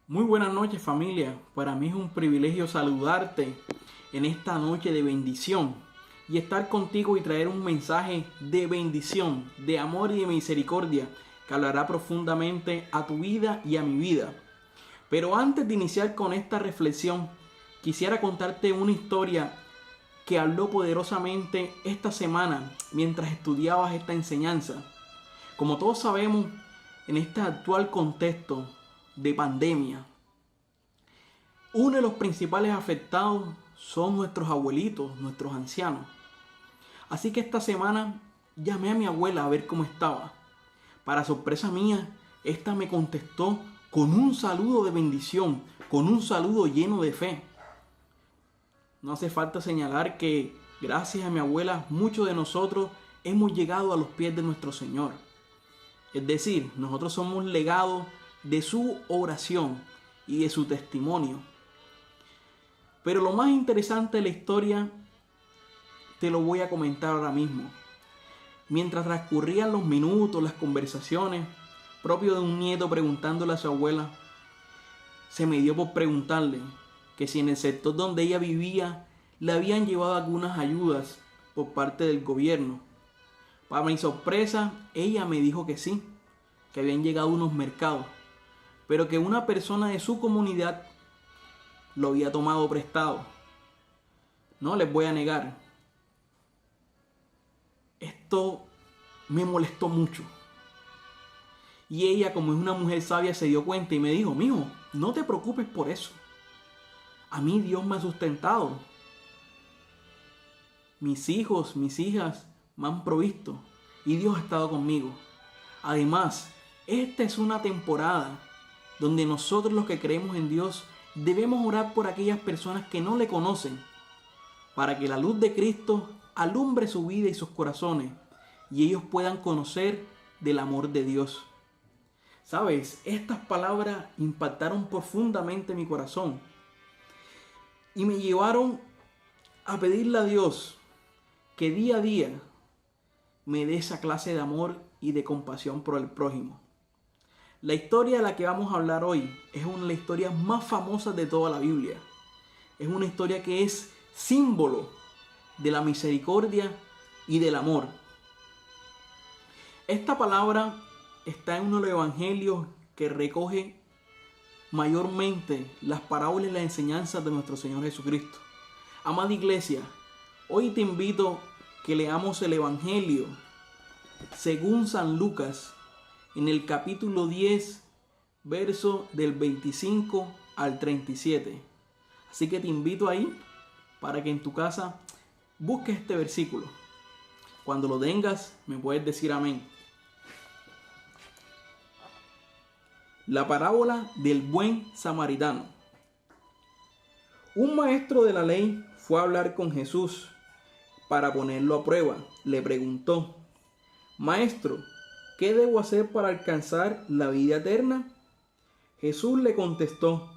Muy buenas noches, familia. Para mí es un privilegio saludarte en esta noche de bendición y estar contigo y traer un mensaje de bendición, de amor y de misericordia que hablará profundamente a tu vida y a mi vida. Pero antes de iniciar con esta reflexión, quisiera contarte una historia que habló poderosamente esta semana mientras estudiabas esta enseñanza. Como todos sabemos, en este actual contexto de pandemia, uno de los principales afectados son nuestros abuelitos, nuestros ancianos. Así que esta semana llamé a mi abuela a ver cómo estaba. Para sorpresa mía, esta me contestó con un saludo de bendición, con un saludo lleno de fe. No hace falta señalar que gracias a mi abuela muchos de nosotros hemos llegado a los pies de nuestro Señor. Es decir, nosotros somos legados de su oración y de su testimonio. Pero lo más interesante de la historia te lo voy a comentar ahora mismo. Mientras transcurrían los minutos, las conversaciones, propio de un nieto preguntándole a su abuela, se me dio por preguntarle que si en el sector donde ella vivía le habían llevado algunas ayudas por parte del gobierno. Para mi sorpresa, ella me dijo que sí, que habían llegado unos mercados, pero que una persona de su comunidad lo había tomado prestado. No les voy a negar, esto me molestó mucho. Y ella, como es una mujer sabia, se dio cuenta y me dijo: mijo, no te preocupes por eso. A mí Dios me ha sustentado. Mis hijos, mis hijas me han provisto y Dios ha estado conmigo. Además, esta es una temporada donde nosotros los que creemos en Dios debemos orar por aquellas personas que no le conocen, para que la luz de Cristo alumbre su vida y sus corazones y ellos puedan conocer del amor de Dios. Sabes, estas palabras impactaron profundamente mi corazón y me llevaron a pedirle a Dios que día a día me dé esa clase de amor y de compasión por el prójimo. La historia de la que vamos a hablar hoy es una de las historias más famosas de toda la Biblia. Es una historia que es símbolo de la misericordia y del amor. Esta palabra está en uno de los evangelios que recoge mayormente las parábolas y las enseñanzas de nuestro Señor Jesucristo. Amada iglesia, hoy te invito que leamos el evangelio según San Lucas, en el capítulo 10, verso del 25 al 37. Así que te invito ahí para que en tu casa busques este versículo. Cuando lo tengas, me puedes decir amén. La parábola del buen samaritano. Un maestro de la ley fue a hablar con Jesús para ponerlo a prueba. Le preguntó: Maestro, ¿qué debo hacer para alcanzar la vida eterna? Jesús le contestó: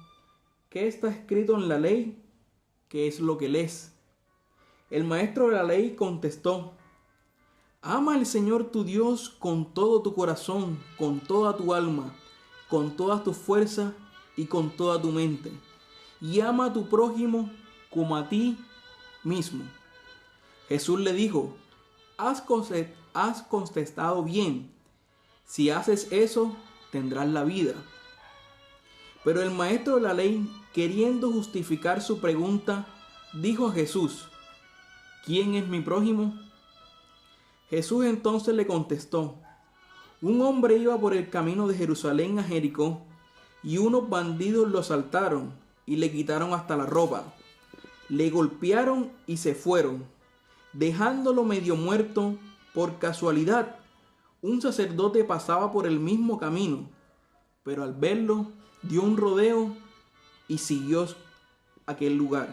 ¿qué está escrito en la ley? ¿Qué es lo que lees? El maestro de la ley contestó: ama al Señor tu Dios con todo tu corazón, con toda tu alma, con todas tus fuerzas y con toda tu mente. Y ama a tu prójimo como a ti mismo. Jesús le dijo: has contestado bien. Si haces eso, tendrás la vida. Pero el maestro de la ley, queriendo justificar su pregunta, dijo a Jesús: ¿quién es mi prójimo? Jesús entonces le contestó: un hombre iba por el camino de Jerusalén a Jericó, y unos bandidos lo asaltaron y le quitaron hasta la ropa. Le golpearon y se fueron, dejándolo medio muerto. Por casualidad, un sacerdote pasaba por el mismo camino, pero al verlo dio un rodeo y siguió aquel lugar.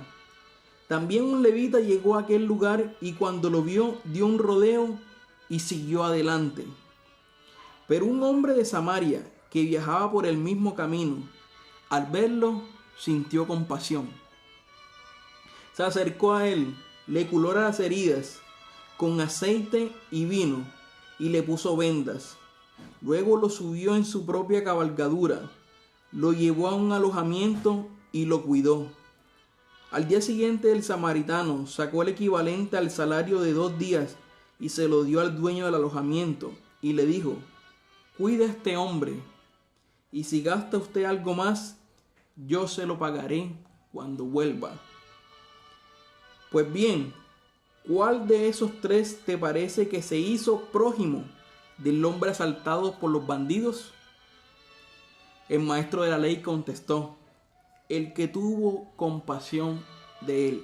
También un levita llegó a aquel lugar y cuando lo vio dio un rodeo y siguió adelante. Pero un hombre de Samaria que viajaba por el mismo camino, al verlo sintió compasión. Se acercó a él, le curó las heridas con aceite y vino y le puso vendas. Luego lo subió en su propia cabalgadura, lo llevó a un alojamiento y lo cuidó. Al día siguiente el samaritano sacó el equivalente al salario de 2 días y se lo dio al dueño del alojamiento y le dijo: cuida a este hombre, y si gasta usted algo más, yo se lo pagaré cuando vuelva. Pues bien, ¿cuál de esos 3 te parece que se hizo prójimo del hombre asaltado por los bandidos? El maestro de la ley contestó: el que tuvo compasión de él.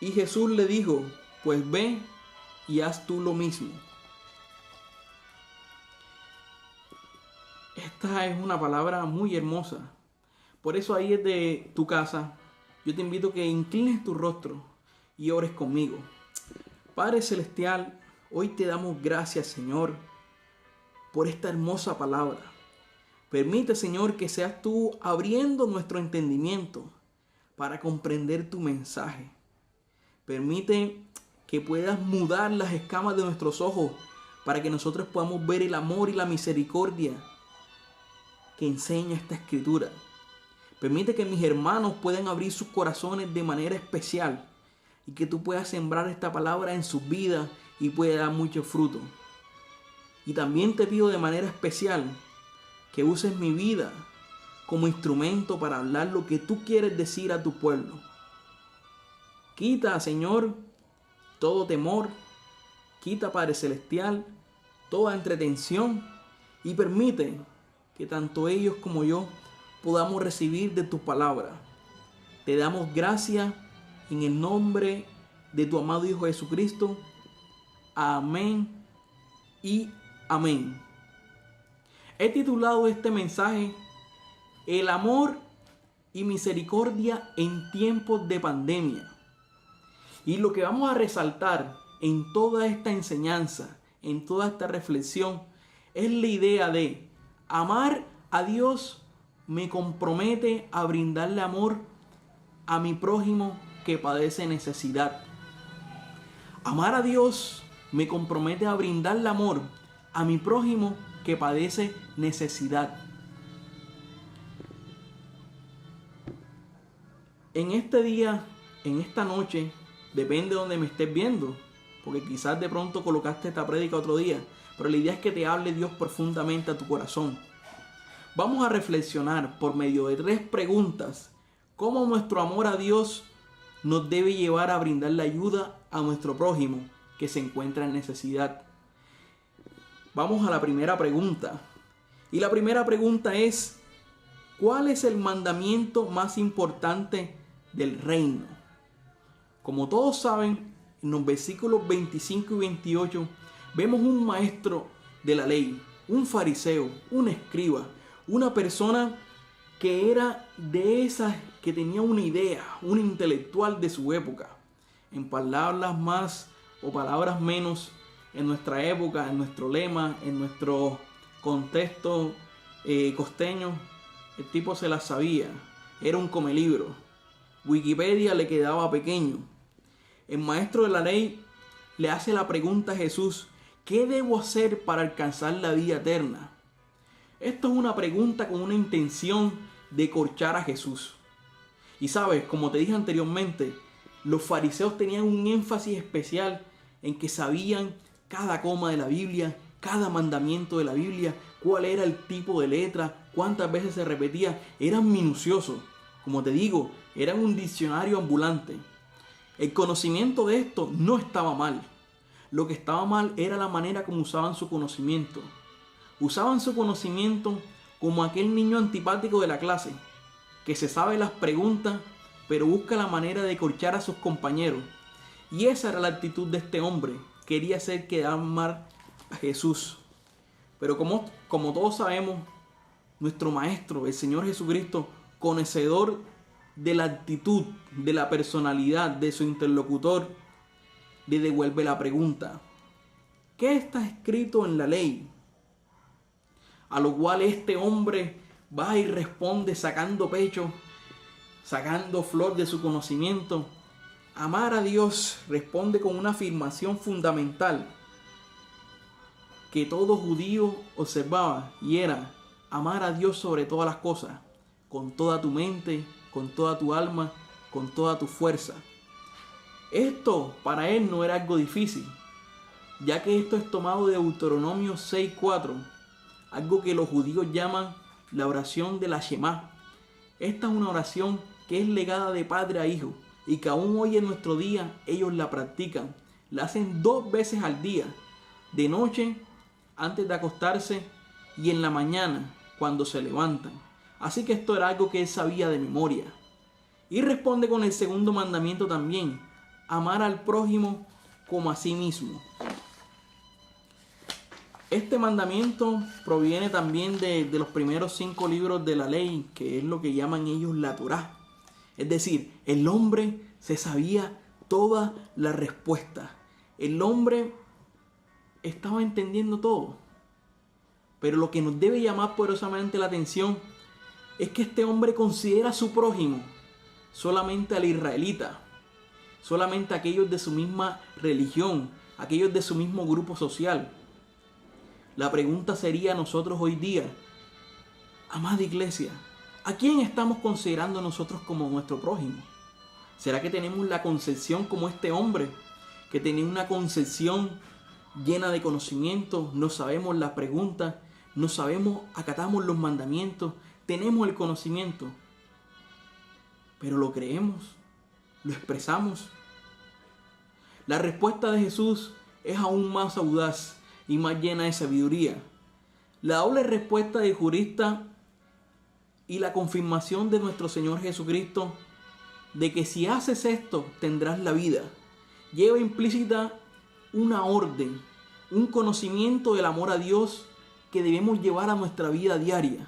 Y Jesús le dijo: pues ve y haz tú lo mismo. Esta es una palabra muy hermosa. Por eso ahí desde tu casa, yo te invito a que inclines tu rostro y ores conmigo. Padre Celestial, hoy te damos gracias, Señor, por esta hermosa palabra. Permite, Señor, que seas tú abriendo nuestro entendimiento para comprender tu mensaje. Permite que puedas mudar las escamas de nuestros ojos para que nosotros podamos ver el amor y la misericordia que enseña esta escritura. Permite que mis hermanos puedan abrir sus corazones de manera especial y que tú puedas sembrar esta palabra en sus vidas y pueda dar mucho fruto. Y también te pido de manera especial que uses mi vida como instrumento para hablar lo que tú quieres decir a tu pueblo. Quita, Señor, todo temor. Quita, Padre Celestial, toda entretención y permite que tanto ellos como yo podamos recibir de tu palabra. Te damos gracias en el nombre de tu amado Hijo Jesucristo. Amén y amén. He titulado este mensaje: el amor y misericordia en tiempos de pandemia. Y lo que vamos a resaltar en toda esta enseñanza, en toda esta reflexión, es la idea de amar a Dios me compromete a brindarle amor a mi prójimo que padece necesidad. Amar a Dios me compromete a brindarle amor a mi prójimo que padece necesidad. En este día, en esta noche, depende de donde me estés viendo, porque quizás de pronto colocaste esta prédica otro día, pero la idea es que te hable Dios profundamente a tu corazón. Vamos a reflexionar por medio de 3 preguntas cómo nuestro amor a Dios nos debe llevar a brindarle ayuda a nuestro prójimo que se encuentra en necesidad. Vamos a la primera pregunta. Y la primera pregunta es: ¿cuál es el mandamiento más importante del reino? Como todos saben, en los versículos 25 y 28 vemos un maestro de la ley, un fariseo, un escriba, una persona que era de esas que tenía una idea, un intelectual de su época. En palabras más o palabras menos, en nuestra época, en nuestro lema, en nuestro contexto costeño, el tipo se las sabía. Era un comelibro. Wikipedia le quedaba pequeño. El maestro de la ley le hace la pregunta a Jesús: ¿qué debo hacer para alcanzar la vida eterna? Esto es una pregunta con una intención de corchar a Jesús. Y sabes, como te dije anteriormente, los fariseos tenían un énfasis especial en que sabían cada coma de la Biblia, cada mandamiento de la Biblia, cuál era el tipo de letra, cuántas veces se repetía. Eran minuciosos. Como te digo, eran un diccionario ambulante. El conocimiento de esto no estaba mal. Lo que estaba mal era la manera como usaban su conocimiento. Usaban su conocimiento como aquel niño antipático de la clase, que se sabe las preguntas, pero busca la manera de corchar a sus compañeros. Y esa era la actitud de este hombre. Quería hacer quedar mal a Jesús. Pero como todos sabemos, nuestro Maestro, el Señor Jesucristo, conocedor de la actitud, de la personalidad de su interlocutor, le devuelve la pregunta: ¿qué está escrito en la ley? A lo cual este hombre va y responde sacando pecho, sacando flor de su conocimiento. Amar a Dios, responde con una afirmación fundamental que todo judío observaba, y era: amar a Dios sobre todas las cosas, con toda tu mente, con toda tu alma, con toda tu fuerza. Esto para él no era algo difícil, ya que esto es tomado de Deuteronomio 6:4, algo que los judíos llaman la oración de la Shema. Esta es una oración que es legada de padre a hijo y que aún hoy en nuestro día ellos la practican. La hacen 2 veces al día, de noche antes de acostarse y en la mañana cuando se levantan. Así que esto era algo que él sabía de memoria. Y responde con el segundo mandamiento también: amar al prójimo como a sí mismo. Este mandamiento proviene también de los primeros 5 libros de la ley, que es lo que llaman ellos la Torá. Es decir, el hombre se sabía toda la respuesta. El hombre estaba entendiendo todo. Pero lo que nos debe llamar poderosamente la atención es que este hombre considera a su prójimo solamente al israelita, solamente a aquellos de su misma religión, aquellos de su mismo grupo social. La pregunta sería a nosotros hoy día: amada iglesia, ¿a quién estamos considerando nosotros como nuestro prójimo? ¿Será que tenemos la concepción como este hombre, que tenía una concepción llena de conocimiento? No sabemos las preguntas, no sabemos, acatamos los mandamientos, tenemos el conocimiento, pero lo creemos, lo expresamos. La respuesta de Jesús es aún más audaz y más llena de sabiduría. La doble respuesta del jurista y la confirmación de nuestro Señor Jesucristo de que si haces esto tendrás la vida, lleva implícita una orden, un conocimiento del amor a Dios que debemos llevar a nuestra vida diaria.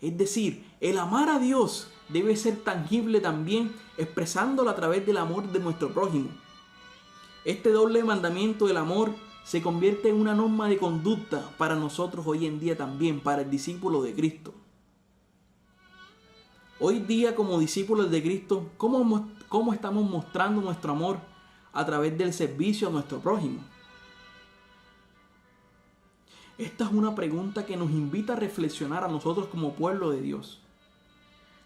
Es decir, el amar a Dios debe ser tangible también, expresándolo a través del amor de nuestro prójimo. Este doble mandamiento del amor se convierte en una norma de conducta para nosotros hoy en día también, para el discípulo de Cristo. Hoy día, como discípulos de Cristo, ¿cómo estamos mostrando nuestro amor a través del servicio a nuestro prójimo? Esta es una pregunta que nos invita a reflexionar a nosotros como pueblo de Dios.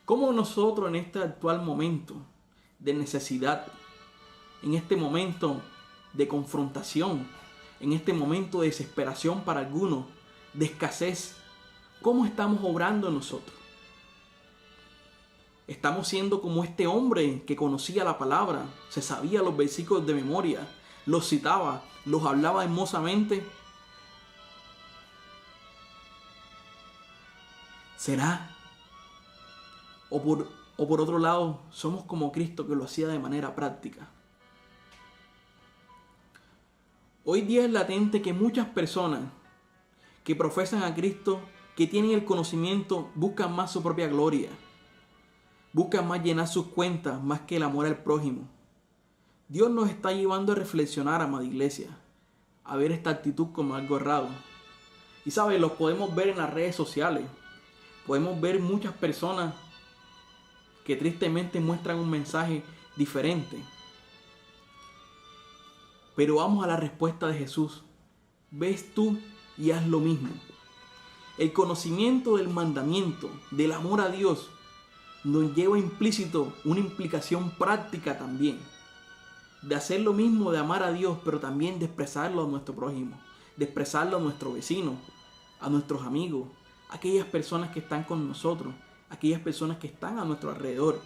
¿Cómo nosotros en este actual momento de necesidad, en este momento de confrontación, en este momento de desesperación para algunos, de escasez, cómo estamos obrando nosotros? Estamos siendo como este hombre que conocía la palabra, se sabía los versículos de memoria, los citaba, los hablaba hermosamente. ¿Será? O por otro lado, somos como Cristo, que lo hacía de manera práctica. Hoy día es latente que muchas personas que profesan a Cristo, que tienen el conocimiento, buscan más su propia gloria. Buscan más llenar sus cuentas más que el amor al prójimo. Dios nos está llevando a reflexionar, amada iglesia, a ver esta actitud como algo errado. Y sabes, lo podemos ver en las redes sociales. Podemos ver muchas personas que tristemente muestran un mensaje diferente. Pero vamos a la respuesta de Jesús. Ves tú y haz lo mismo. El conocimiento del mandamiento, del amor a Dios, nos lleva implícito una implicación práctica también. De hacer lo mismo, de amar a Dios, pero también de expresarlo a nuestro prójimo, de expresarlo a nuestro vecino, a nuestros amigos, a aquellas personas que están con nosotros, a aquellas personas que están a nuestro alrededor.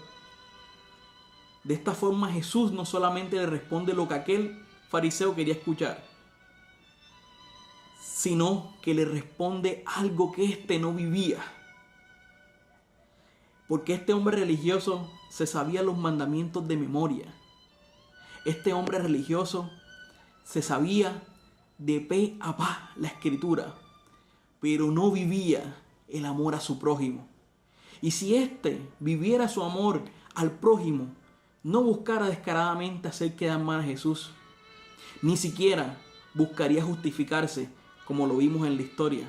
De esta forma Jesús no solamente le responde lo que aquel fariseo quería escuchar, sino que le responde algo que éste no vivía. Porque este hombre religioso se sabía los mandamientos de memoria. Este hombre religioso se sabía de pe a pa la escritura, pero no vivía el amor a su prójimo. Y si éste viviera su amor al prójimo, no buscara descaradamente hacer quedar mal a Jesús, ni siquiera buscaría justificarse como lo vimos en la historia.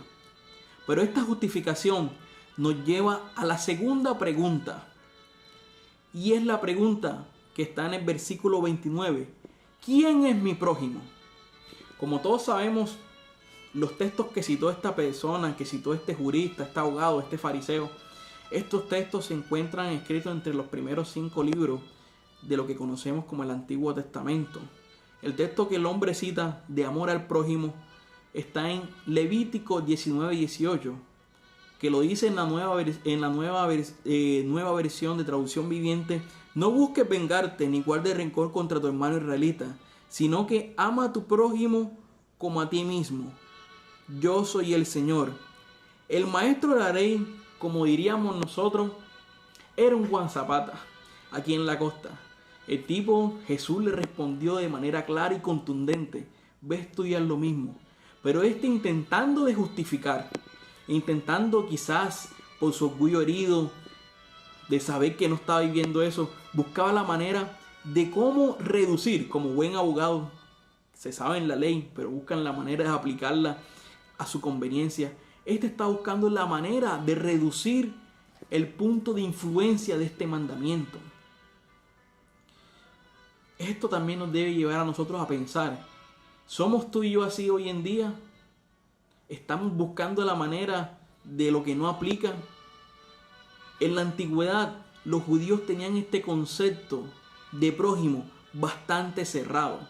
Pero esta justificación nos lleva a la segunda pregunta. Y es la pregunta que está en el versículo 29. ¿Quién es mi prójimo? Como todos sabemos, los textos que citó esta persona, que citó este jurista, este abogado, este fariseo, estos textos se encuentran escritos entre los primeros 5 libros de lo que conocemos como el Antiguo Testamento. El texto que el hombre cita de amor al prójimo está en Levítico 19:18, que lo dice en la nueva versión de traducción viviente: no busques vengarte ni guardes rencor contra tu hermano israelita, sino que ama a tu prójimo como a ti mismo. Yo soy el Señor. El maestro de la ley, como diríamos nosotros, era un Juan Zapata aquí en la costa. El tipo, Jesús le respondió de manera clara y contundente: ve a estudiar lo mismo. Pero intentando de justificar, intentando quizás por su orgullo herido de saber que no estaba viviendo eso, buscaba la manera de cómo reducir, como buen abogado, se sabe en la ley, pero buscan la manera de aplicarla a su conveniencia. Está buscando la manera de reducir el punto de influencia de este mandamiento. Esto también nos debe llevar a nosotros a pensar: ¿somos tú y yo así hoy en día? ¿Estamos buscando la manera de lo que no aplica? En la antigüedad, los judíos tenían este concepto de prójimo bastante cerrado.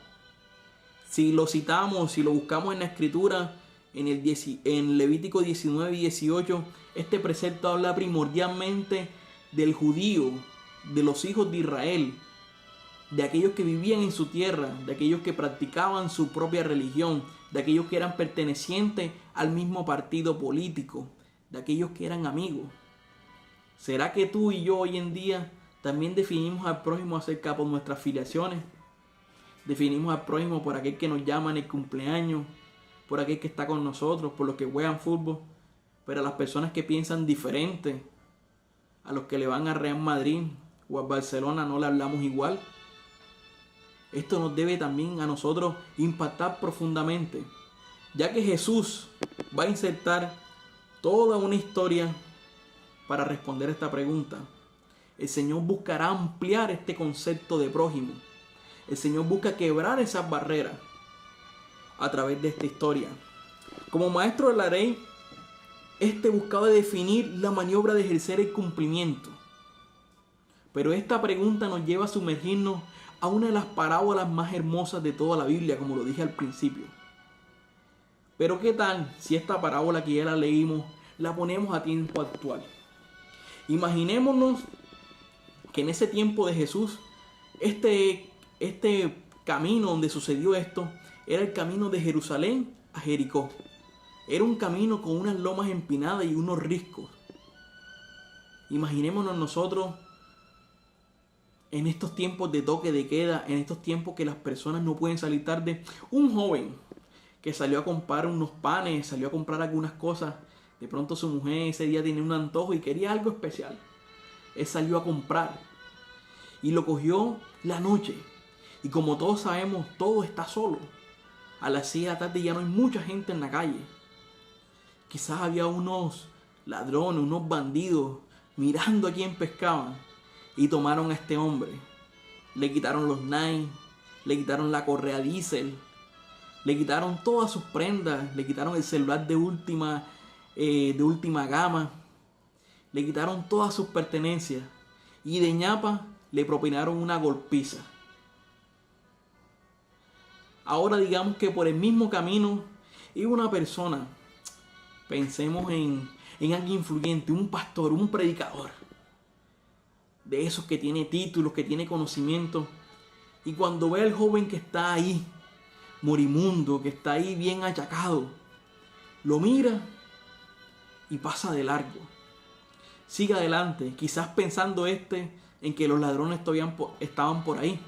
Si lo citamos, si lo buscamos en la escritura, en Levítico 19 y 18, este precepto habla primordialmente del judío, de los hijos de Israel, de aquellos que vivían en su tierra, de aquellos que practicaban su propia religión, de aquellos que eran pertenecientes al mismo partido político, de aquellos que eran amigos. ¿Será que tú y yo hoy en día también definimos al prójimo acerca de nuestras filiaciones? Definimos al prójimo por aquel que nos llama en el cumpleaños, por aquel que está con nosotros, por los que juegan fútbol, pero a las personas que piensan diferente, a los que le van a Real Madrid o a Barcelona, no le hablamos igual. Esto nos debe también a nosotros impactar profundamente, ya que Jesús va a insertar toda una historia para responder esta pregunta. El Señor buscará ampliar este concepto de prójimo. El Señor busca quebrar esas barreras a través de esta historia. Como maestro de la ley, buscaba definir la maniobra de ejercer el cumplimiento. Pero esta pregunta nos lleva a sumergirnos a una de las parábolas más hermosas de toda la Biblia, como lo dije al principio. Pero ¿qué tal si esta parábola que ya la leímos la ponemos a tiempo actual? Imaginémonos que en ese tiempo de Jesús, este camino donde sucedió esto era el camino de Jerusalén a Jericó. Era un camino con unas lomas empinadas y unos riscos. Imaginémonos nosotros en estos tiempos de toque de queda, en estos tiempos que las personas no pueden salir tarde, un joven que salió a comprar unos panes, salió a comprar algunas cosas. De pronto su mujer ese día tenía un antojo y quería algo especial. Él salió a comprar y lo cogió la noche. Y como todos sabemos, todo está solo. A las 6 de la tarde ya no hay mucha gente en la calle. Quizás había unos ladrones, unos bandidos mirando a quién pescaban y tomaron a este hombre. Le quitaron los Nike, le quitaron la correa diésel, le quitaron todas sus prendas, le quitaron el celular de última gama, le quitaron todas sus pertenencias y de ñapa le propinaron una golpiza. Ahora digamos que por el mismo camino iba una persona, pensemos en alguien influyente, un pastor, un predicador, de esos que tiene títulos, que tiene conocimiento, y cuando ve al joven que está ahí, moribundo, que está ahí bien achacado, lo mira y pasa de largo. Sigue adelante, quizás pensando en que los ladrones todavía estaban por ahí.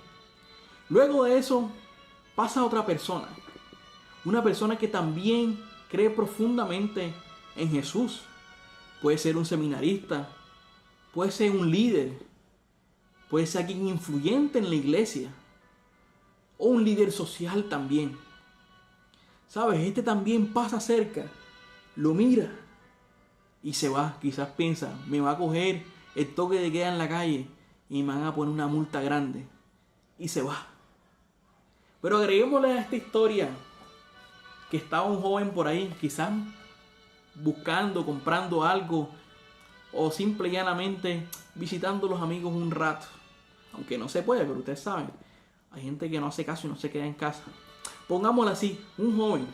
Luego de eso pasa otra persona, una persona que también cree profundamente en Jesús. Puede ser un seminarista, puede ser un líder, puede ser alguien influyente en la iglesia o un líder social también. ¿Sabes? También pasa cerca, lo mira y se va. Quizás piensa, me va a coger el toque de queda en la calle y me van a poner una multa grande. Y se va. Pero agreguémosle a esta historia que estaba un joven por ahí, quizás buscando, comprando algo, o simple y llanamente visitando a los amigos un rato. Aunque no se puede, pero ustedes saben, hay gente que no hace caso y no se queda en casa. Pongámoslo así, un joven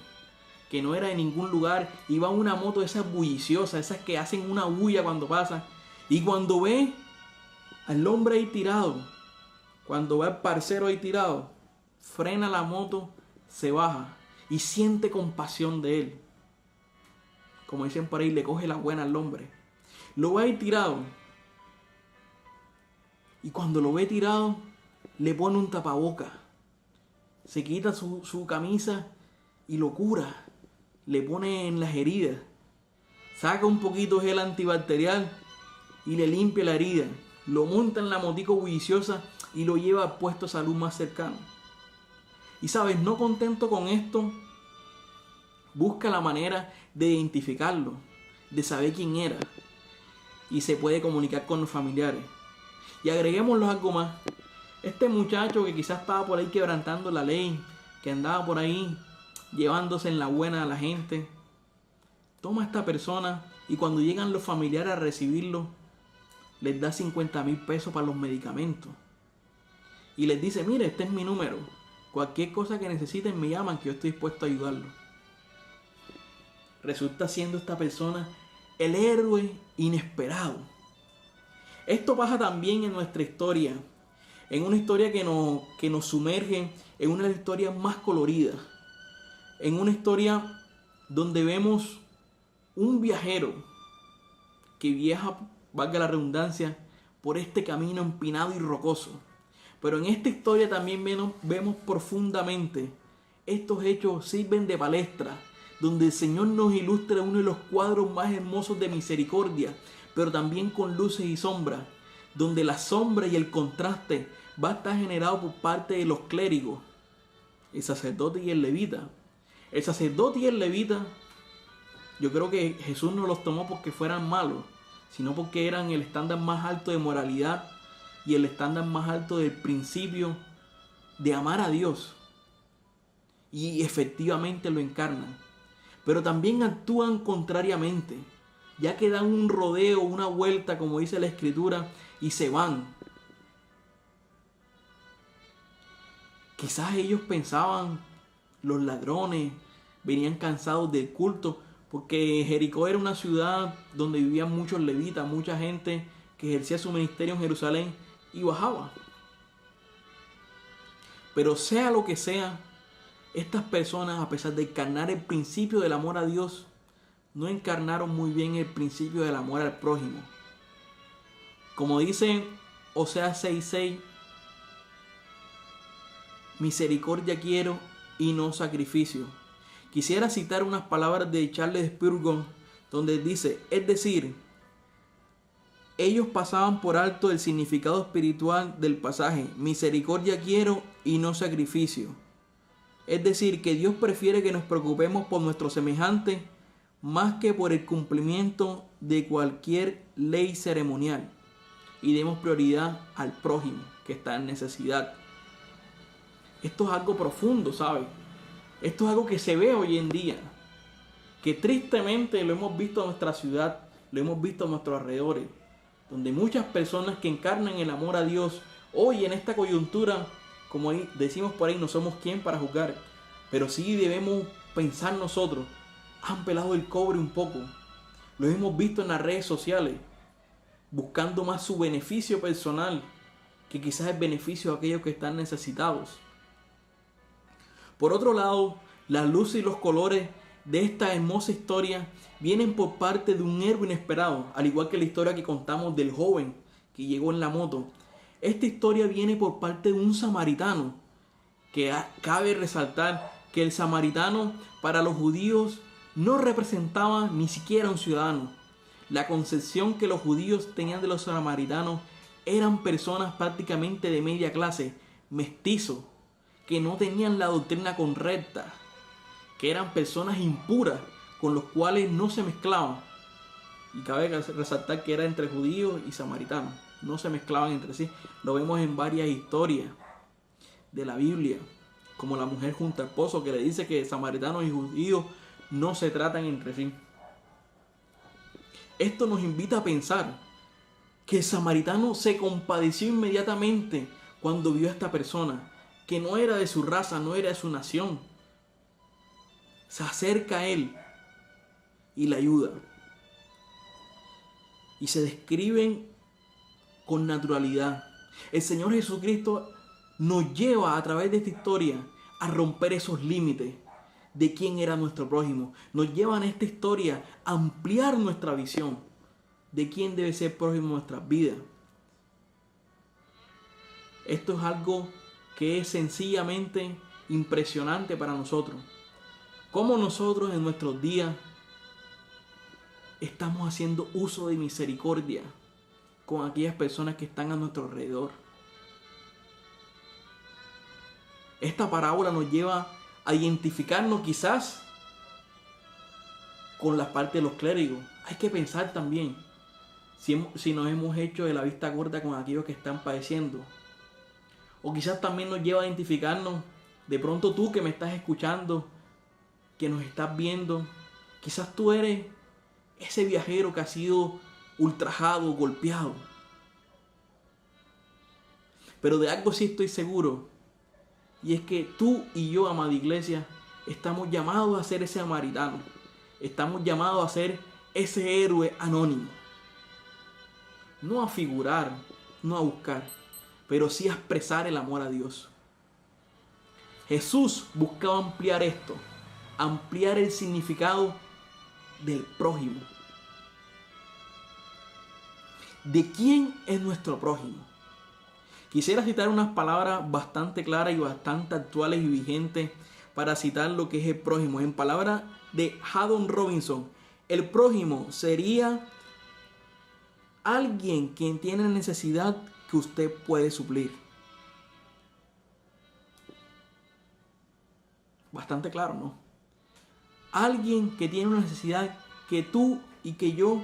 que no era de ningún lugar, iba en una moto de esas bulliciosas, esas que hacen una bulla cuando pasan, y cuando ve al hombre ahí tirado, cuando ve al parcero ahí tirado, frena la moto, se baja y siente compasión de él. Como dicen por ahí, le coge la buena al hombre. Lo ve ahí tirado. Y cuando lo ve tirado, le pone un tapaboca. Se quita su camisa y lo cura. Le pone en las heridas. Saca un poquito de gel antibacterial y le limpia la herida. Lo monta en la motico bulliciosa y lo lleva al puesto de salud más cercano. Y sabes, no contento con esto, busca la manera de identificarlo, de saber quién era. Y se puede comunicar con los familiares. Y agreguémoslo algo más. Este muchacho que quizás estaba por ahí quebrantando la ley, que andaba por ahí llevándose en la buena a la gente, toma a esta persona y cuando llegan los familiares a recibirlo, les da 50,000 pesos para los medicamentos. Y les dice, mire, este es mi número. Cualquier cosa que necesiten me llaman, que yo estoy dispuesto a ayudarlo. Resulta siendo esta persona el héroe inesperado. Esto pasa también en nuestra historia. En una historia que nos sumerge en una historia más colorida. En una historia donde vemos un viajero que viaja, valga la redundancia, por este camino empinado y rocoso. Pero en esta historia también vemos profundamente. Estos hechos sirven de palestra, donde el Señor nos ilustra uno de los cuadros más hermosos de misericordia, pero también con luces y sombras, donde la sombra y el contraste va a estar generado por parte de los clérigos, el sacerdote y el levita. El sacerdote y el levita, yo creo que Jesús no los tomó porque fueran malos, sino porque eran el estándar más alto de moralidad y el estándar más alto del principio de amar a Dios. Y efectivamente lo encarnan. Pero también actúan contrariamente, ya que dan un rodeo, una vuelta, como dice la Escritura, y se van. Quizás ellos pensaban, los ladrones, venían cansados del culto, porque Jericó era una ciudad donde vivían muchos levitas, mucha gente que ejercía su ministerio en Jerusalén y bajaba. Pero sea lo que sea, estas personas, a pesar de encarnar el principio del amor a Dios, no encarnaron muy bien el principio del amor al prójimo. Como dice Oseas 6:6, misericordia quiero y no sacrificio. Quisiera citar unas palabras de Charles Spurgeon, donde dice, es decir, ellos pasaban por alto el significado espiritual del pasaje, misericordia quiero y no sacrificio. Es decir, que Dios prefiere que nos preocupemos por nuestros semejantes más que por el cumplimiento de cualquier ley ceremonial. Y demos prioridad al prójimo que está en necesidad. Esto es algo profundo, ¿sabes? Esto es algo que se ve hoy en día. Que tristemente lo hemos visto en nuestra ciudad, lo hemos visto a nuestros alrededores. Donde muchas personas que encarnan el amor a Dios, hoy en esta coyuntura, como decimos por ahí, no somos quien para juzgar, pero sí debemos pensar nosotros, han pelado el cobre un poco. Lo hemos visto en las redes sociales, buscando más su beneficio personal que quizás el beneficio de aquellos que están necesitados. Por otro lado, las luces y los colores de esta hermosa historia vienen por parte de un héroe inesperado, al igual que la historia que contamos del joven que llegó en la moto. Esta historia viene por parte de un samaritano, que cabe resaltar que el samaritano para los judíos no representaba ni siquiera un ciudadano. La concepción que los judíos tenían de los samaritanos eran personas prácticamente de media clase, mestizos, que no tenían la doctrina correcta, que eran personas impuras con los cuales no se mezclaban. Y cabe resaltar que era entre judíos y samaritanos, no se mezclaban entre sí. Lo vemos en varias historias de la Biblia. como la mujer junto al pozo que le dice que samaritanos y judíos no se tratan entre sí. Esto nos invita a pensar que el samaritano se compadeció inmediatamente cuando vio a esta persona, que no era de su raza, no era de su nación. Se acerca a él y le ayuda. Y se describen con naturalidad. El Señor Jesucristo nos lleva a través de esta historia a romper esos límites de quién era nuestro prójimo. Nos lleva en esta historia a ampliar nuestra visión de quién debe ser prójimo en nuestras vidas. Esto es algo que es sencillamente impresionante para nosotros. Cómo nosotros en nuestros días estamos haciendo uso de misericordia con aquellas personas que están a nuestro alrededor. Esta parábola nos lleva a identificarnos quizás con la parte de los clérigos. Hay que pensar también si nos hemos hecho de la vista gorda con aquellos que están padeciendo. O quizás también nos lleva a identificarnos, de pronto tú que me estás escuchando, que nos estás viendo, quizás tú eres ese viajero que ha sido ultrajado, golpeado. Pero de algo sí estoy seguro, y es que tú y yo, amada iglesia, estamos llamados a ser ese samaritano. Estamos llamados a ser ese héroe anónimo. No a figurar, no a buscar, pero sí a expresar el amor a Dios. Jesús buscaba ampliar esto, ampliar el significado del prójimo. ¿De quién es nuestro prójimo? Quisiera citar unas palabras bastante claras y bastante actuales y vigentes para citar lo que es el prójimo. En palabras de Haddon Robinson, el prójimo sería alguien quien tiene necesidad que usted puede suplir. Bastante claro, ¿no? Alguien que tiene una necesidad que tú y que yo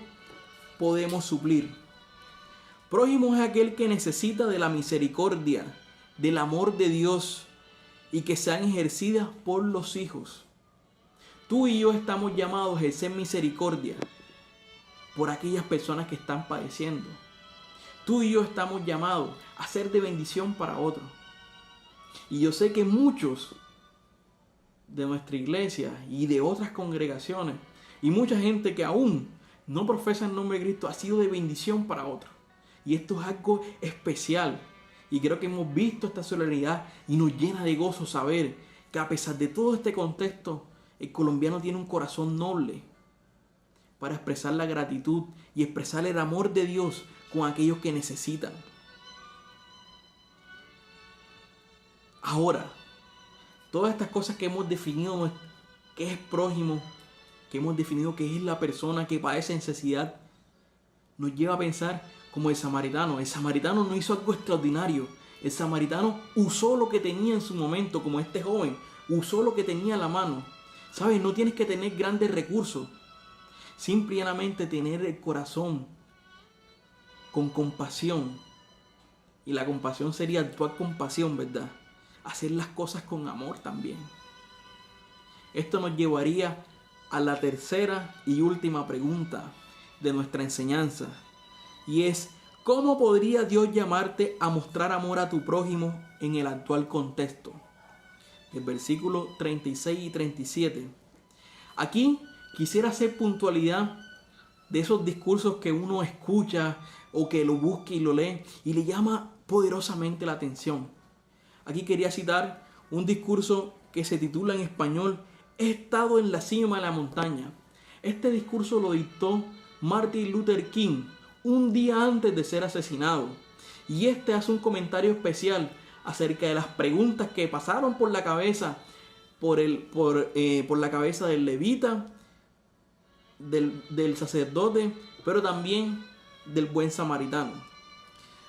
podemos suplir. Prójimo es aquel que necesita de la misericordia, del amor de Dios y que sean ejercidas por los hijos. Tú y yo estamos llamados a ejercer misericordia por aquellas personas que están padeciendo. Tú y yo estamos llamados a ser de bendición para otros. Y yo sé que muchos de nuestra iglesia y de otras congregaciones y mucha gente que aún no profesa el nombre de Cristo ha sido de bendición para otros. Y esto es algo especial. Y creo que hemos visto esta solidaridad y nos llena de gozo saber que a pesar de todo este contexto, el colombiano tiene un corazón noble para expresar la gratitud y expresar el amor de Dios con aquellos que necesitan. Ahora, todas estas cosas que hemos definido, que es prójimo, que hemos definido que es la persona que padece necesidad, nos lleva a pensar como el samaritano. El samaritano no hizo algo extraordinario. El samaritano usó lo que tenía en su momento, como este joven, usó lo que tenía a la mano. ¿Sabes? No tienes que tener grandes recursos. Simplemente tener el corazón con compasión. Y la compasión sería actuar con pasión, ¿verdad? Hacer las cosas con amor también. Esto nos llevaría a la tercera y última pregunta de nuestra enseñanza. Y es, ¿cómo podría Dios llamarte a mostrar amor a tu prójimo en el actual contexto? El versículo 36 y 37. Aquí quisiera hacer puntualidad de esos discursos que uno escucha o que lo busca y lo lee y le llama poderosamente la atención. Aquí quería citar un discurso que se titula en español He estado en la cima de la montaña. Este discurso lo dictó Martin Luther King un día antes de ser asesinado. Y este hace un comentario especial acerca de las preguntas que pasaron por la cabeza por la cabeza del levita, del sacerdote, pero también del buen samaritano.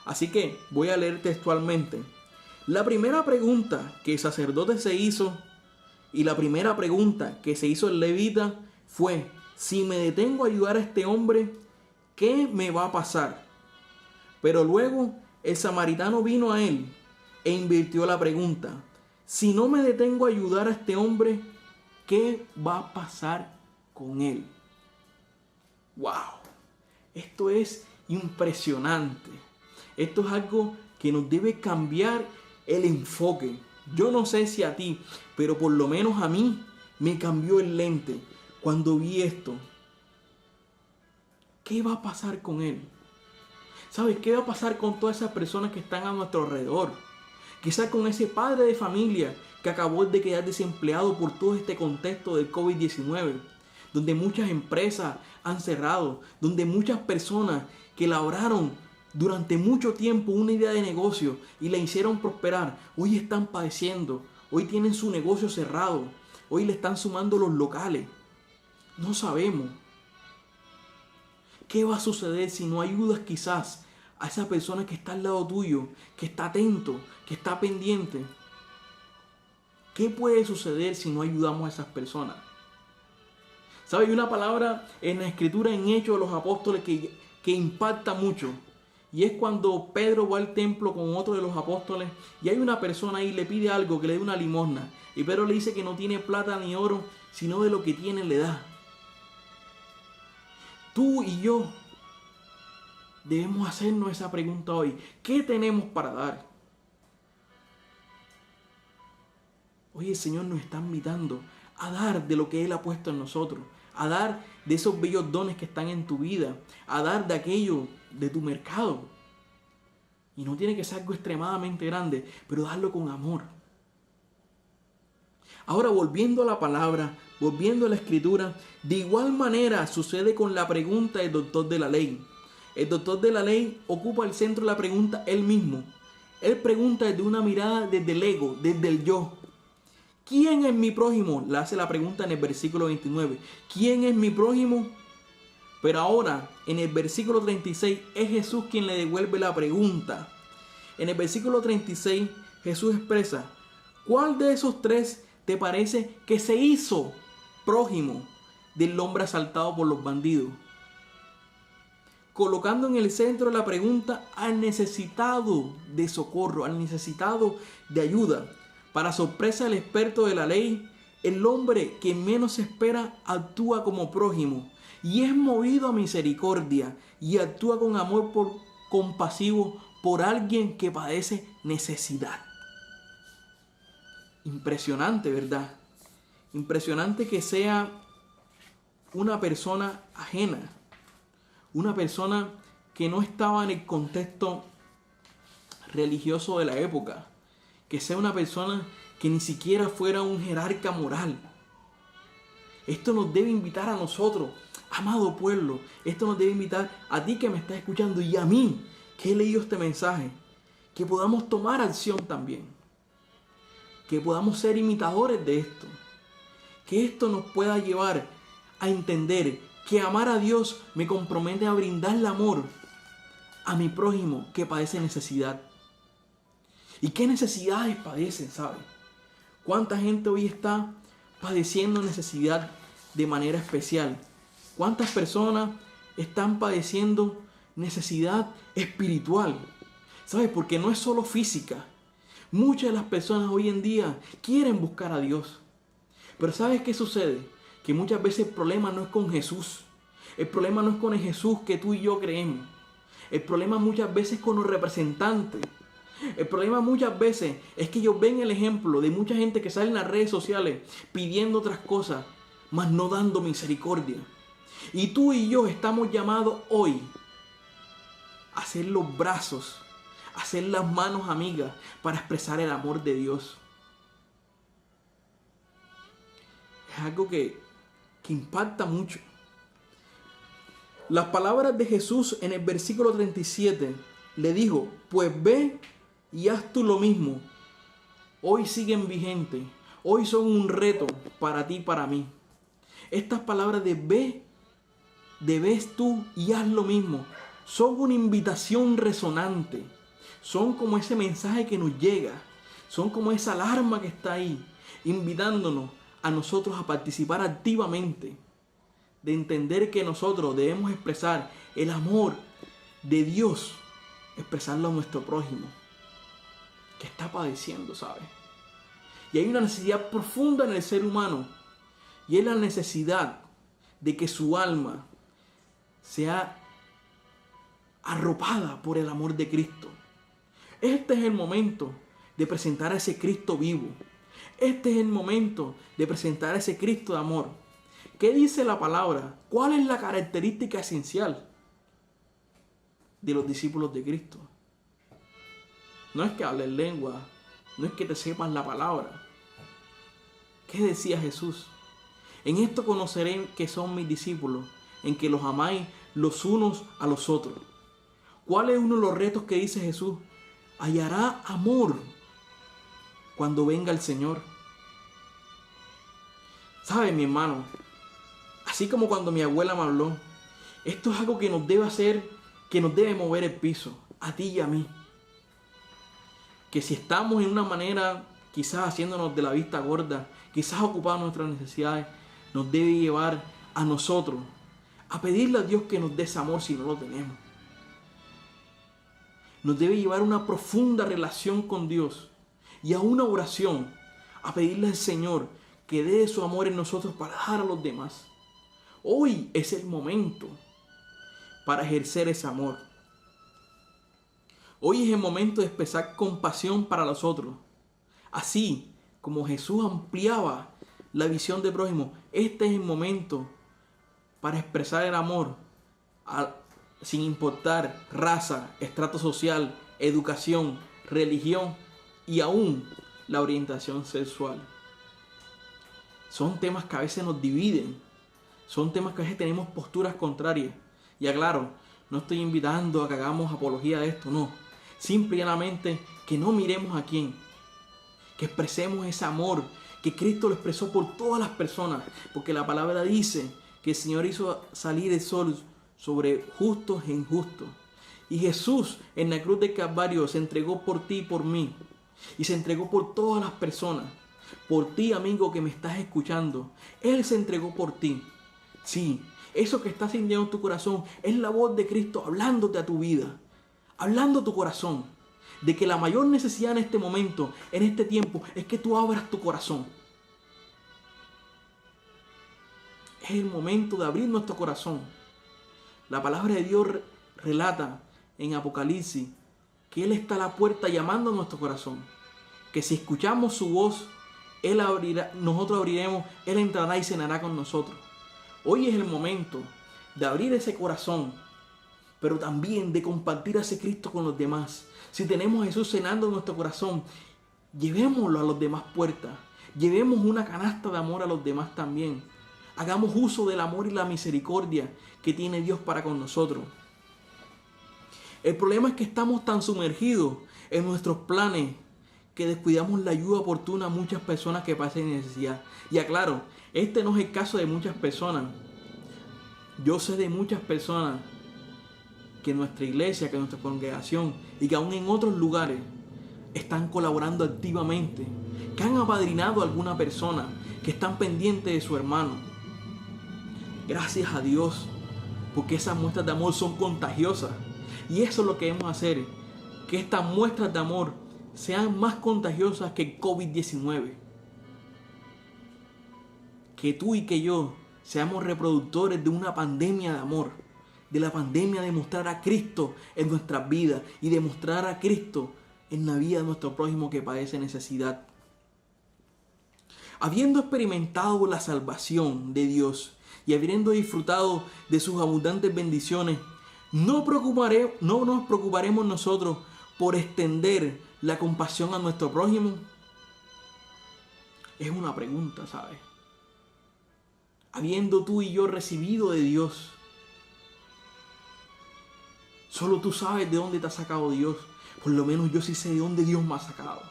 Así que voy a leer textualmente. La primera pregunta que el sacerdote se hizo y la primera pregunta que se hizo el levita fue: si me detengo a ayudar a este hombre, ¿qué me va a pasar? Pero luego el samaritano vino a él e invirtió la pregunta. Si no me detengo a ayudar a este hombre, ¿qué va a pasar con él? ¡Wow! Esto es impresionante. Esto es algo que nos debe cambiar el enfoque. Yo no sé si a ti, pero por lo menos a mí me cambió el lente cuando vi esto. ¿Qué va a pasar con él? ¿Sabes qué va a pasar con todas esas personas que están a nuestro alrededor? Quizás con ese padre de familia que acabó de quedar desempleado por todo este contexto del COVID-19, donde muchas empresas han cerrado, donde muchas personas que labraron durante mucho tiempo una idea de negocio y la hicieron prosperar, hoy están padeciendo, hoy tienen su negocio cerrado, hoy le están sumando los locales. No sabemos qué va a suceder si no ayudas quizás a esa persona que está al lado tuyo, que está atento, que está pendiente. ¿Qué puede suceder si no ayudamos a esas personas? ¿Sabes? Hay una palabra en la escritura, en Hechos de los Apóstoles, que impacta mucho. Y es cuando Pedro va al templo con otro de los apóstoles y hay una persona ahí, le pide algo, que le dé una limosna. Y Pedro le dice que no tiene plata ni oro, sino de lo que tiene le da. Tú y yo debemos hacernos esa pregunta hoy. ¿Qué tenemos para dar? Hoy el Señor nos está invitando a dar de lo que Él ha puesto en nosotros, a dar de esos bellos dones que están en tu vida, a dar de aquello de tu mercado. Y no tiene que ser algo extremadamente grande, pero darlo con amor. Ahora, volviendo a la palabra, volviendo a la escritura, de igual manera sucede con la pregunta del doctor de la ley. El doctor de la ley ocupa el centro de la pregunta él mismo. Él pregunta desde una mirada desde el ego, desde el yo. ¿Quién es mi prójimo? Le hace la pregunta en el versículo 29. ¿Quién es mi prójimo? Pero ahora, en el versículo 36, es Jesús quien le devuelve la pregunta. En el versículo 36, Jesús expresa: ¿cuál de esos tres te parece que se hizo prójimo del hombre asaltado por los bandidos? Colocando en el centro de la pregunta al necesitado de socorro, al necesitado de ayuda. Para sorpresa del experto de la ley, el hombre que menos espera actúa como prójimo y es movido a misericordia y actúa con amor compasivo por alguien que padece necesidad. Impresionante, ¿verdad? Impresionante que sea una persona ajena, una persona que no estaba en el contexto religioso de la época, que sea una persona que ni siquiera fuera un jerarca moral. Esto nos debe invitar a nosotros, amado pueblo, esto nos debe invitar a ti que me estás escuchando y a mí que he leído este mensaje, que podamos tomar acción también, que podamos ser imitadores de esto, que esto nos pueda llevar a entender que amar a Dios me compromete a brindarle amor a mi prójimo que padece necesidad. ¿Y qué necesidades padecen, sabe? ¿Cuánta gente hoy está padeciendo necesidad de manera especial? ¿Cuántas personas están padeciendo necesidad espiritual? ¿Sabes? Porque no es solo física. Muchas de las personas hoy en día quieren buscar a Dios. Pero ¿sabes qué sucede? Que muchas veces el problema no es con Jesús. El problema no es con el Jesús que tú y yo creemos. El problema muchas veces es con los representantes. El problema muchas veces es que ellos ven el ejemplo de mucha gente que sale en las redes sociales pidiendo otras cosas, mas no dando misericordia. Y tú y yo estamos llamados hoy a hacer los brazos, a hacer las manos amigas para expresar el amor de Dios. Es algo que impacta mucho. Las palabras de Jesús en el versículo 37 le dijo: pues ve y haz tú lo mismo. Hoy siguen vigentes. Hoy son un reto para ti y para mí. Estas palabras de ves tú y haz lo mismo son una invitación resonante. Son como ese mensaje que nos llega. Son como esa alarma que está ahí, invitándonos a nosotros a participar activamente. De entender que nosotros debemos expresar el amor de Dios, expresarlo a nuestro prójimo que está padeciendo, ¿sabes? Y hay una necesidad profunda en el ser humano. Y es la necesidad de que su alma sea arropada por el amor de Cristo. Este es el momento de presentar a ese Cristo vivo. Este es el momento de presentar a ese Cristo de amor. ¿Qué dice la palabra? ¿Cuál es la característica esencial de los discípulos de Cristo? No es que hables lengua, no es que te sepas la palabra. ¿Qué decía Jesús? En esto conoceré que son mis discípulos, en que los amáis los unos a los otros. ¿Cuál es uno de los retos que dice Jesús? Hallará amor cuando venga el Señor. ¿Sabes, mi hermano? Así como cuando mi abuela me habló, esto es algo que nos debe hacer, que nos debe mover el piso, a ti y a mí. Que si estamos en una manera, quizás haciéndonos de la vista gorda, quizás ocupando nuestras necesidades, nos debe llevar a nosotros a pedirle a Dios que nos dé ese amor si no lo tenemos. Nos debe llevar a una profunda relación con Dios y a una oración, a pedirle al Señor que dé su amor en nosotros para dar a los demás. Hoy es el momento para ejercer ese amor. Hoy es el momento de expresar compasión para los otros. Así como Jesús ampliaba la visión del prójimo, este es el momento para expresar el amor sin importar raza, estrato social, educación, religión y aún la orientación sexual. Son temas que a veces nos dividen. Son temas que a veces tenemos posturas contrarias. Y aclaro, no estoy invitando a que hagamos apología de esto, no. Simplemente que no miremos a quién. Que expresemos ese amor que Cristo lo expresó por todas las personas. Porque la palabra dice que el Señor hizo salir el sol sobre justos e injustos. Y Jesús en la cruz del Calvario se entregó por ti y por mí. Y se entregó por todas las personas. Por ti, amigo que me estás escuchando. Él se entregó por ti. Sí, eso que está sintiendo en tu corazón es la voz de Cristo hablándote a tu vida. Hablando a tu corazón. De que la mayor necesidad en este momento, en este tiempo, es que tú abras tu corazón. Es el momento de abrir nuestro corazón. La palabra de Dios relata en Apocalipsis que Él está a la puerta llamando a nuestro corazón. Que si escuchamos su voz, Él abrirá, nosotros abriremos, Él entrará y cenará con nosotros. Hoy es el momento de abrir ese corazón, pero también de compartir a ese Cristo con los demás. Si tenemos a Jesús cenando en nuestro corazón, llevémoslo a los demás puertas. Llevemos una canasta de amor a los demás también. Hagamos uso del amor y la misericordia que tiene Dios para con nosotros. El problema es que estamos tan sumergidos en nuestros planes que descuidamos la ayuda oportuna a muchas personas que pasan necesidad. Y aclaro, este no es el caso de muchas personas. Yo sé de muchas personas que en nuestra iglesia, que en nuestra congregación y que aún en otros lugares están colaborando activamente, que han apadrinado a alguna persona, que están pendientes de su hermano. Gracias a Dios, porque esas muestras de amor son contagiosas. Y eso es lo que debemos hacer, que estas muestras de amor sean más contagiosas que el COVID-19. Que tú y que yo seamos reproductores de una pandemia de amor, de la pandemia de mostrar a Cristo en nuestras vidas y de mostrar a Cristo en la vida de nuestro prójimo que padece necesidad. Habiendo experimentado la salvación de Dios y habiendo disfrutado de sus abundantes bendiciones, no nos preocuparemos nosotros por extender la compasión a nuestro prójimo. Es una pregunta, ¿sabes? Habiendo tú y yo recibido de Dios, solo tú sabes de dónde te ha sacado Dios. Por lo menos yo sí sé de dónde Dios me ha sacado.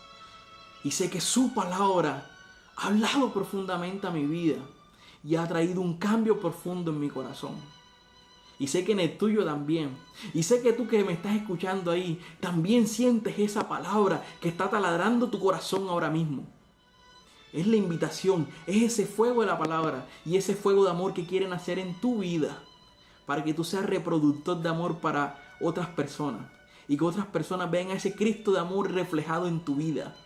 Y sé que su palabra ha hablado profundamente a mi vida y ha traído un cambio profundo en mi corazón. Y sé que en el tuyo también. Y sé que tú que me estás escuchando ahí, también sientes esa palabra que está taladrando tu corazón ahora mismo. Es la invitación, es ese fuego de la palabra y ese fuego de amor que quieren hacer en tu vida. Para que tú seas reproductor de amor para otras personas. Y que otras personas vean a ese Cristo de amor reflejado en tu vida.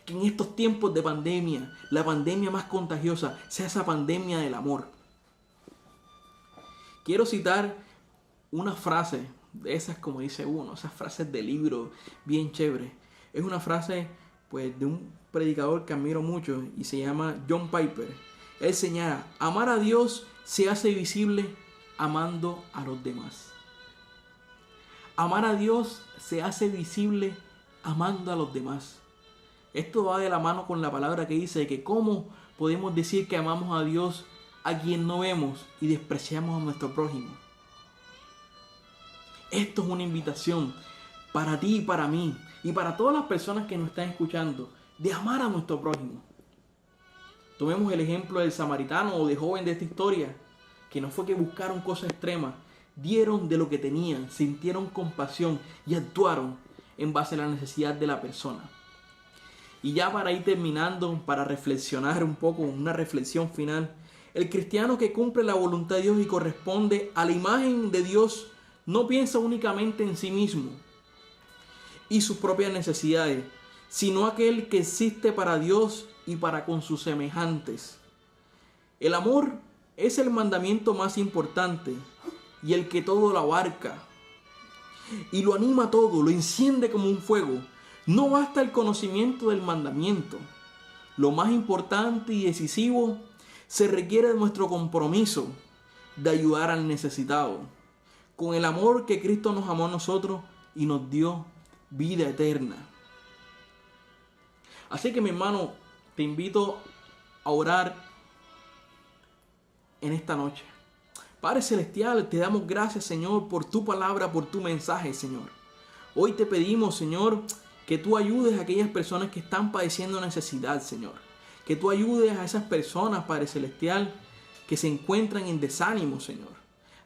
Que en estos tiempos de pandemia, la pandemia más contagiosa, sea esa pandemia del amor. Quiero citar una frase de esas, como dice uno, esas frases de libro bien chévere. Es una frase pues de un predicador que admiro mucho y se llama John Piper. Él señala: amar a Dios se hace visible amando a los demás. Amar a Dios se hace visible amando a los demás. Esto va de la mano con la palabra que dice que cómo podemos decir que amamos a Dios a quien no vemos y despreciamos a nuestro prójimo. Esto es una invitación para ti y para mí y para todas las personas que nos están escuchando, de amar a nuestro prójimo. Tomemos el ejemplo del samaritano o de joven de esta historia, que no fue que buscaron cosas extremas, dieron de lo que tenían, sintieron compasión y actuaron en base a la necesidad de la persona. Y ya para ir terminando, para reflexionar un poco, una reflexión final, el cristiano que cumple la voluntad de Dios y corresponde a la imagen de Dios no piensa únicamente en sí mismo y sus propias necesidades, sino aquel que existe para Dios y para con sus semejantes. El amor es el mandamiento más importante y el que todo lo abarca y lo anima todo, lo enciende como un fuego. No basta el conocimiento del mandamiento. Lo más importante y decisivo se requiere de nuestro compromiso de ayudar al necesitado, con el amor que Cristo nos amó a nosotros y nos dio vida eterna. Así que, mi hermano, te invito a orar en esta noche. Padre Celestial, te damos gracias, Señor, por tu palabra, por tu mensaje, Señor. Hoy te pedimos, Señor, que tú ayudes a aquellas personas que están padeciendo necesidad, Señor. Que tú ayudes a esas personas, Padre Celestial, que se encuentran en desánimo, Señor.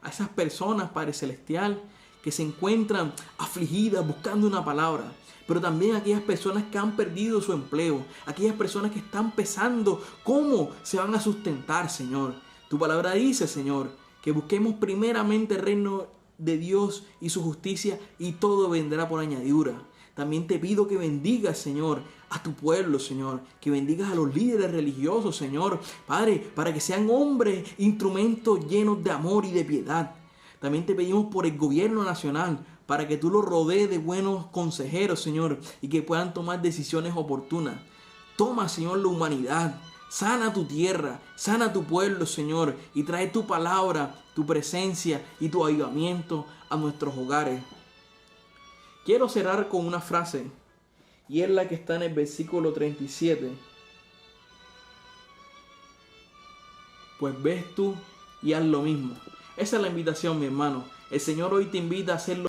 A esas personas, Padre Celestial, que se encuentran afligidas buscando una palabra. Pero también a aquellas personas que han perdido su empleo. Aquellas personas que están pensando cómo se van a sustentar, Señor. Tu palabra dice, Señor, que busquemos primeramente el reino de Dios y su justicia y todo vendrá por añadidura. También te pido que bendigas, Señor, a tu pueblo, Señor. Que bendigas a los líderes religiosos, Señor. Padre, para que sean hombres, instrumentos llenos de amor y de piedad. También te pedimos por el gobierno nacional, para que tú lo rodees de buenos consejeros, Señor, y que puedan tomar decisiones oportunas. Toma, Señor, la humanidad. Sana tu tierra, sana tu pueblo, Señor, y trae tu palabra, tu presencia y tu avivamiento a nuestros hogares. Quiero cerrar con una frase, y es la que está en el versículo 37. Pues ves tú y haz lo mismo. Esa es la invitación, mi hermano. El Señor hoy te invita a hacerlo.